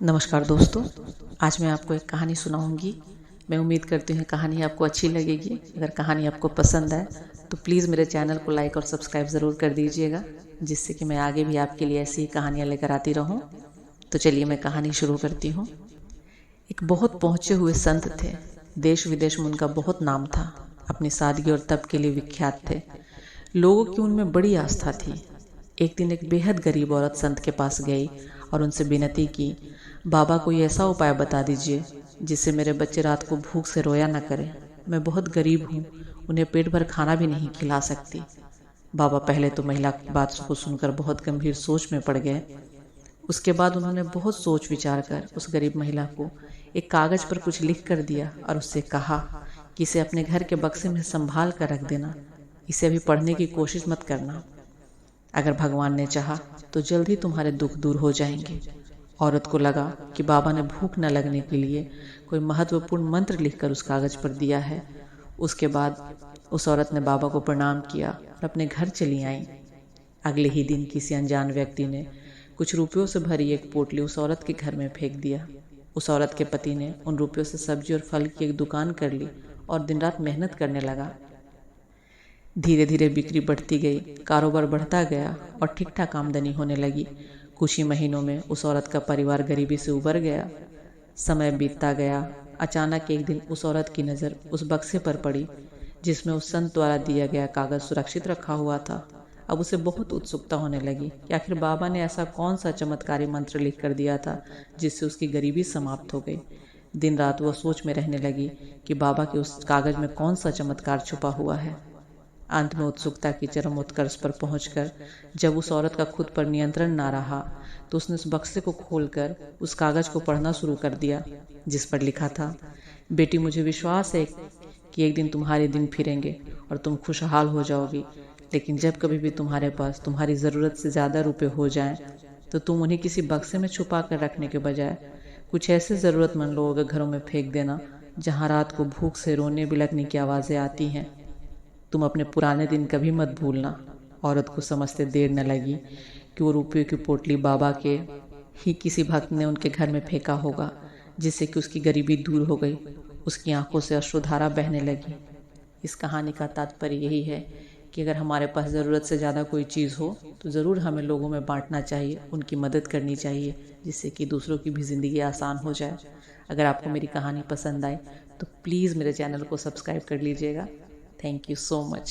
नमस्कार दोस्तों, आज मैं आपको एक कहानी सुनाऊंगी। मैं उम्मीद करती हूँ कहानी आपको अच्छी लगेगी। अगर कहानी आपको पसंद आए तो प्लीज़ मेरे चैनल को लाइक और सब्सक्राइब ज़रूर कर दीजिएगा, जिससे कि मैं आगे भी आपके लिए ऐसी कहानियाँ लेकर आती रहूँ। तो चलिए मैं कहानी शुरू करती हूँ। एक बहुत पहुँचे हुए संत थे। देश विदेश में उनका बहुत नाम था। अपनी सादगी और तप के लिए विख्यात थे। लोगों की उनमें बड़ी आस्था थी। एक दिन एक बेहद गरीब औरत संत के पास गई और उनसे विनती की, बाबा कोई ऐसा उपाय बता दीजिए जिससे मेरे बच्चे रात को भूख से रोया न करें। मैं बहुत गरीब हूँ, उन्हें पेट भर खाना भी नहीं खिला सकती। बाबा पहले तो महिला की बात को सुनकर बहुत गंभीर सोच में पड़ गए। उसके बाद उन्होंने बहुत सोच विचार कर उस गरीब महिला को एक कागज पर कुछ लिख कर दिया और उससे कहा कि इसे अपने घर के बक्से में संभाल कर रख देना। इसे अभी पढ़ने की कोशिश मत करना। अगर भगवान ने चाहा तो जल्द ही तुम्हारे दुख दूर हो जाएंगे। औरत को लगा कि बाबा ने भूख न लगने के लिए कोई महत्वपूर्ण मंत्र लिखकर उस कागज पर दिया है। उसके बाद उस औरत ने बाबा को प्रणाम किया और अपने घर चली आई। अगले ही दिन किसी अनजान व्यक्ति ने कुछ रुपयों से भरी एक पोटली उस औरत के घर में फेंक दिया। उस औरत के पति ने उन रुपयों से सब्जी और फल की एक दुकान कर ली और दिन रात मेहनत करने लगा। धीरे धीरे बिक्री बढ़ती गई, कारोबार बढ़ता गया और ठीक ठाक आमदनी होने लगी। कुछ ही महीनों में उस औरत का परिवार गरीबी से उबर गया। समय बीतता गया। अचानक एक दिन उस औरत की नज़र उस बक्से पर पड़ी जिसमें उस संत द्वारा दिया गया कागज सुरक्षित रखा हुआ था। अब उसे बहुत उत्सुकता होने लगी कि आखिर बाबा ने ऐसा कौन सा चमत्कारी मंत्र लिख कर दिया था जिससे उसकी गरीबी समाप्त हो गई। दिन रात वह सोच में रहने लगी कि बाबा के उस कागज में कौन सा चमत्कार छुपा हुआ है। अंत में उत्सुकता की चरम उत्कर्ष पर पहुंचकर जब उस औरत का खुद पर नियंत्रण ना रहा तो उसने उस बक्से को खोलकर उस कागज को पढ़ना शुरू कर दिया, जिस पर लिखा था, बेटी मुझे विश्वास है कि एक दिन तुम्हारे दिन फिरेंगे और तुम खुशहाल हो जाओगी। लेकिन जब कभी भी तुम्हारे पास तुम्हारी ज़रूरत से ज़्यादा रुपए हो जाएं तो तुम उन्हें किसी बक्से में छुपा कर रखने के बजाय कुछ ऐसे ज़रूरतमंद लोगों के घरों में फेंक देना जहाँ रात को भूख से रोने बिलखने की आवाज़ें आती हैं। तुम अपने पुराने दिन कभी मत भूलना। औरत को समझते देर न लगी कि वो रुपयों की पोटली बाबा के ही किसी भक्त ने उनके घर में फेंका होगा, जिससे कि उसकी गरीबी दूर हो गई। उसकी आंखों से अश्रुधारा बहने लगी। इस कहानी का तात्पर्य यही है कि अगर हमारे पास ज़रूरत से ज़्यादा कोई चीज़ हो तो ज़रूर हमें लोगों में बांटना चाहिए, उनकी मदद करनी चाहिए, जिससे कि दूसरों की भी ज़िंदगी आसान हो जाए। अगर आपको मेरी कहानी पसंद आए तो प्लीज़ मेरे चैनल को सब्सक्राइब कर लीजिएगा। Thank you so much.